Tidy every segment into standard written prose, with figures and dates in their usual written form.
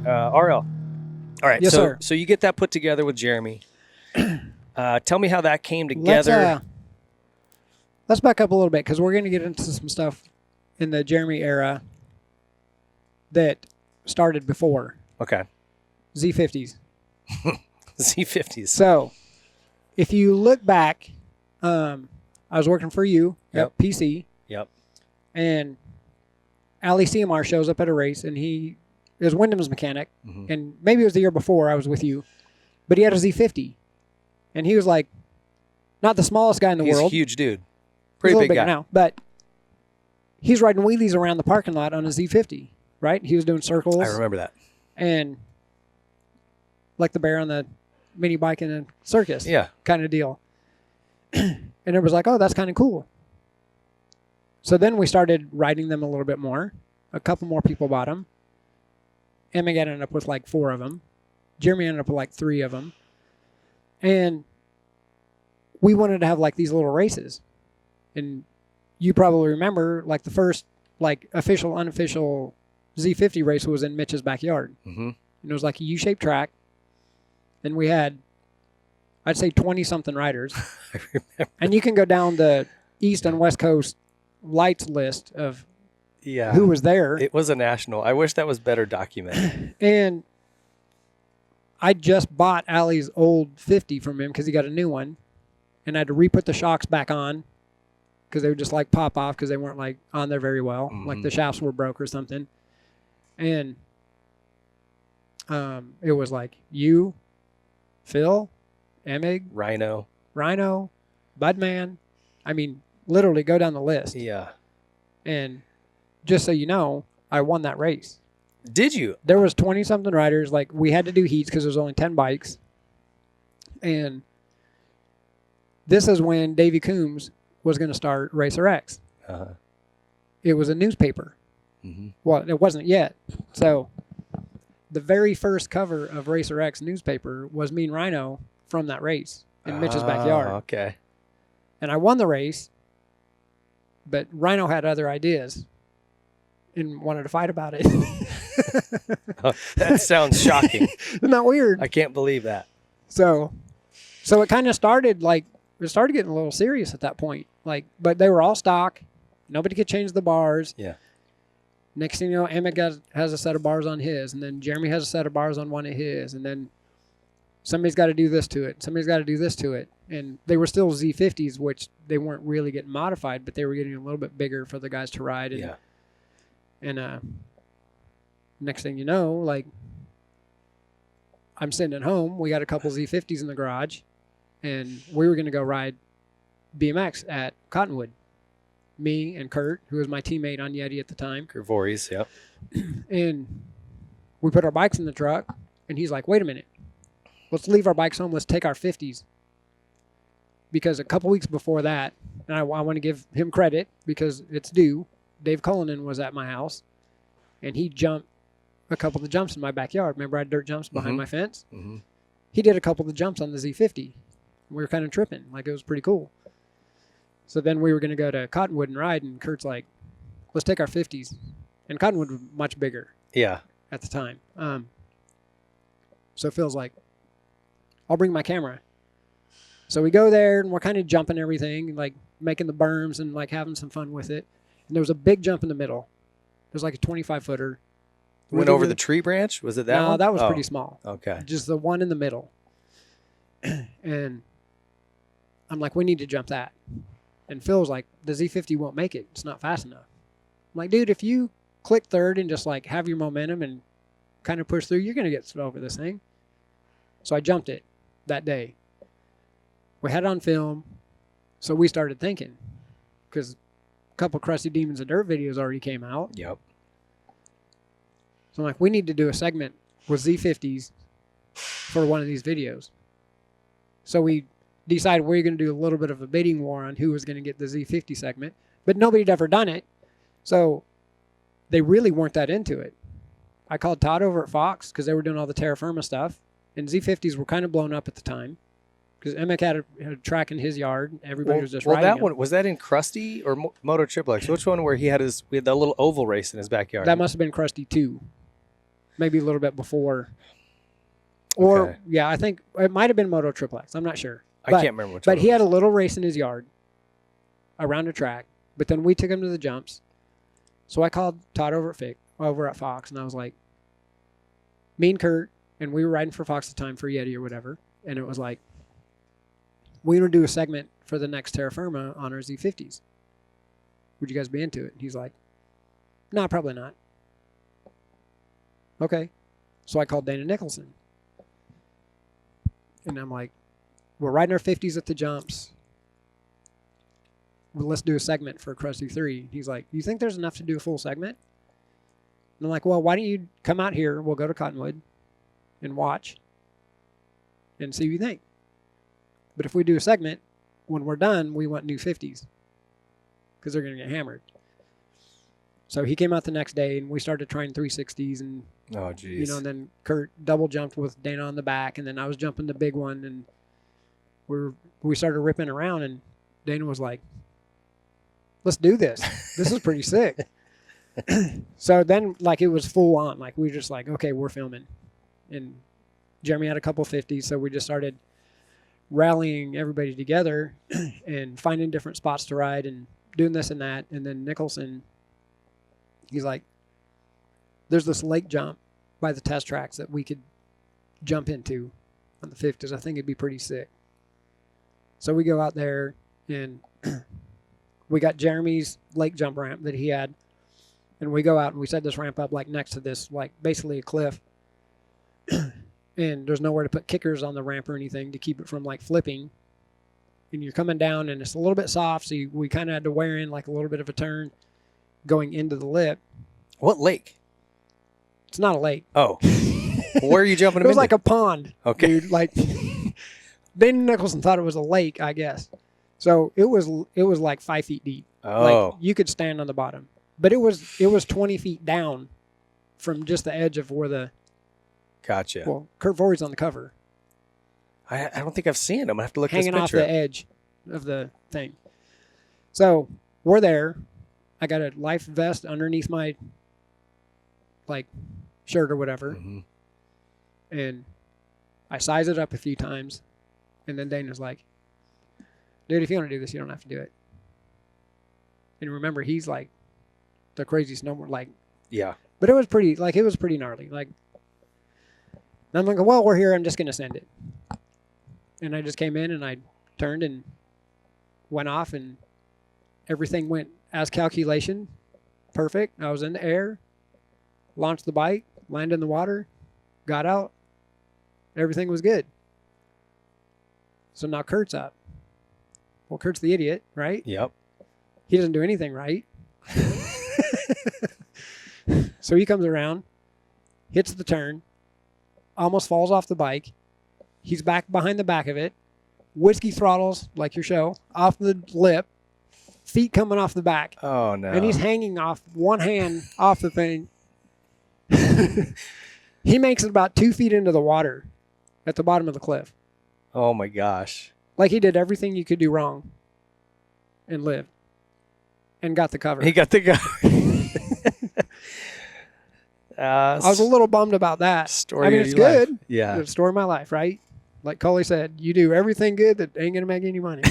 RL. All right. Yes, sir. So you get that put together with Jeremy. Tell me how that came together. Let's back up a little bit because we're going to get into some stuff in the Jeremy era that started before. Okay. Z50s. Z50s. So, if you look back, I was working for you at PC. Yep. And Ali CMR shows up at a race, and he is Wyndham's mechanic. Mm-hmm. And maybe it was the year before I was with you, but he had a Z50. And he was like, not the smallest guy in the world. He's a huge dude. Pretty big bigger guy. now. But he's riding wheelies around the parking lot on a Z50, right? He was doing circles. I remember that. And like the bear on the mini bike in a circus. Yeah. Kind of deal. And it was like, oh, that's kind of cool. So then we started riding them a little bit more. A couple more people bought them. Emig ended up with like 4 of them. Jeremy ended up with like 3 of them. And we wanted to have like these little races. And you probably remember like the first like official, unofficial Z50 race was in Mitch's backyard. Mm-hmm. And it was like a U-shaped track. And we had, I'd say 20-something riders. I remember. And you can go down the East and West Coast lights list of who was there. It was a national. I wish that was better documented. And I just bought Ali's old 50 from him because he got a new one. And I had to re-put the shocks back on because they would just like pop off because they weren't like on there very well. Mm-hmm. Like the shafts were broke or something. And it was like you, Phil, Emig, Rhino, Budman. I mean, literally go down the list. Yeah. And just so you know, I won that race. Did you? There was 20-something riders. Like, we had to do heats because there was only 10 bikes. And this is when Davey Coombs was going to start Racer X. Uh-huh. It was a newspaper. Mm-hmm. Well, it wasn't yet. So the very first cover of Racer X newspaper was me and Rhino from that race in Mitch's backyard. Okay. And I won the race, but Rhino had other ideas and wanted to fight about it. Oh, that sounds shocking. Isn't that weird? I can't believe that. So it kind of started like, it started getting a little serious at that point. Like, but they were all stock. Nobody could change the bars. Yeah. Next thing you know, Emmett has a set of bars on his, and then Jeremy has a set of bars on one of his, and then somebody's got to do this to it. Somebody's got to do this to it. And they were still Z50s, which they weren't really getting modified, but they were getting a little bit bigger for the guys to ride. And, yeah. And next thing you know, like, I'm sitting at home. We got a couple Z50s in the garage, and we were going to go ride BMX at Cottonwood. Me and Kurt, who was my teammate on Yeti at the time. Kurt Voorhees, yep. And we put our bikes in the truck, and he's like, wait a minute. Let's leave our bikes home. Let's take our 50s. Because a couple weeks before that, and I want to give him credit because it's due, Dave Cullinan was at my house, and he jumped a couple of the jumps in my backyard. Remember I had dirt jumps behind my fence? Mm-hmm. He did a couple of the jumps on the Z50. We were kind of tripping. Like, it was pretty cool. So then we were going to go to Cottonwood and ride, and Kurt's like, let's take our 50s. And Cottonwood was much bigger. Yeah. At the time. So Phil's like, I'll bring my camera. So we go there, and we're kind of jumping everything, like making the berms and like having some fun with it. And there was a big jump in the middle. It was like a 25-footer. Went over the tree branch? Was it that one? No, that was pretty small. Okay. Just the one in the middle. And I'm like, we need to jump that. And Phil was like, the Z50 won't make it. It's not fast enough. I'm like, dude, if you click third and just like have your momentum and kind of push through, you're going to get over this thing. So I jumped it that day. We had it on film. So we started thinking, because a couple Crusty Demons of Dirt videos already came out. Yep. So I'm like, we need to do a segment with Z50s for one of these videos. So we decided we were going to do a little bit of a bidding war on who was going to get the Z50 segment, but nobody had ever done it. So they really weren't that into it. I called Todd over at Fox because they were doing all the Terra Firma stuff, and Z50s were kind of blown up at the time because Emmett had a track in his yard. Everybody was just riding that them. one, was that in Krusty or MotoE? Which one where we had that little oval race in his backyard? That must have been Krusty 2. maybe a little bit before. Or, Okay. yeah, I think it might have been Moto Triple X. I'm not sure. I can't remember which one. But he had a little race in his yard around a track. But then we took him to the jumps. So I called Todd over at Fox, and I was like, me and Kurt, and we were riding for Fox at the time for Yeti or whatever. And it was like, we're going to do a segment for the next Terra Firma on our Z50s. Would you guys be into it? And he's like, no, probably not. Okay. So I called Dana Nicholson. And I'm like, we're riding our 50s at the jumps. Well, let's do a segment for Krusty 3. He's like, you think there's enough to do a full segment? And I'm like, well, why don't you come out here? We'll go to Cottonwood and watch and see what you think. But if we do a segment, when we're done, we want new 50s because they're going to get hammered. So he came out the next day, and we started trying 360s, and Oh, geez. and then Kurt double jumped with Dana on the back, and then I was jumping the big one, and we started ripping around, and Dana was like, let's do this. This is pretty sick. So then, like, it was full on. Like, we were just like, okay, we're filming. And Jeremy had a couple 50s, so we just started rallying everybody together and finding different spots to ride and doing this and that. And then Nicholson, he's like, there's this lake jump by the test tracks that we could jump into on the 50s. I think it'd be pretty sick. So we go out there, and we got Jeremy's lake jump ramp that he had. And we go out, and we set this ramp up like next to this, like basically a cliff. And there's nowhere to put kickers on the ramp or anything to keep it from like flipping. And you're coming down, and it's a little bit soft, so we kind of had to wear in like a little bit of a turn going into the lip. What lake? It's not a lake. Oh. Where are you jumping It him was into? like a pond. Okay. Dude, like Dana Nicholson thought it was a lake, I guess. So it was like 5 feet deep. Oh. Like you could stand on the bottom. But it was 20 feet down from just the edge of where the Gotcha. well, Kurt Voorhees on the cover. I don't think I've seen it. I'm going to have to look Hanging this off picture the up. edge of the thing. So we're there. I got a life vest underneath my like shirt or whatever. Mhm. And I size it up a few times. And then Dana's like, dude, if you want to do this, you don't have to do it. And remember, he's like the crazy snowboard, like, Yeah. but it was pretty gnarly. Like, and I'm like, well, we're here. I'm just going to send it. And I just came in, and I turned and went off, and everything went as calculation. Perfect. I was in the air, launched the bike, landed in the water, got out. Everything was good. So now Kurt's up. Well, Kurt's the idiot, right? Yep. He doesn't do anything right. So he comes around, hits the turn, almost falls off the bike. He's back behind the back of it. Whiskey throttles, like your show, off the lip, feet coming off the back. Oh, no. And he's hanging off one hand off the thing. He makes it about 2 feet into the water at the bottom of the cliff. Oh, my gosh. Like he did everything you could do wrong and lived and got the cover. He got the guy. I was a little bummed about that. Story I mean, of it's your life. good. Yeah. It's the story of my life, right? Like Coley said, you do everything good that ain't going to make any money.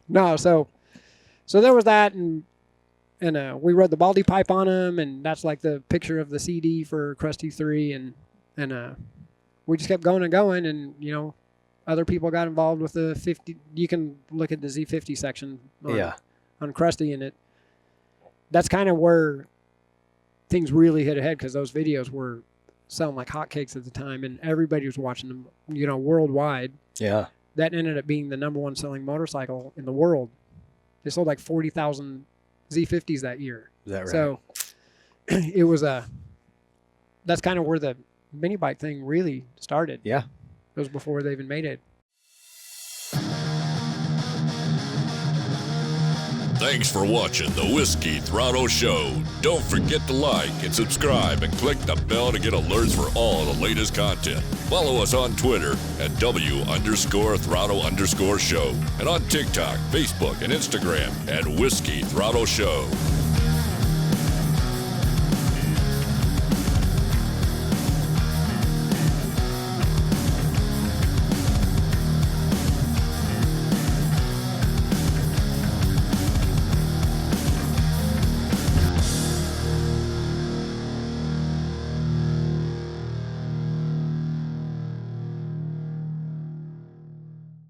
No, so there was that, and we rode the Baldy pipe on him, and that's like the picture of the CD for Krusty 3, and we just kept going and going, and, you know, other people got involved with the 50. You can look at the Z50 section on Krusty, and that's kind of where things really hit ahead, because those videos were selling like hotcakes at the time, and everybody was watching them, you know, worldwide. Yeah. That ended up being the #1 selling motorcycle in the world. They sold like 40,000 Z50s that year. Is that right? So it was that's kind of where the mini bike thing really started. Yeah. It was before they even made it. Thanks for watching the Whiskey Throttle Show. Don't forget to like and subscribe and click the bell to get alerts for all the latest content. Follow us on Twitter at W_Throttle_Show and on TikTok, Facebook, and Instagram at Whiskey Throttle Show.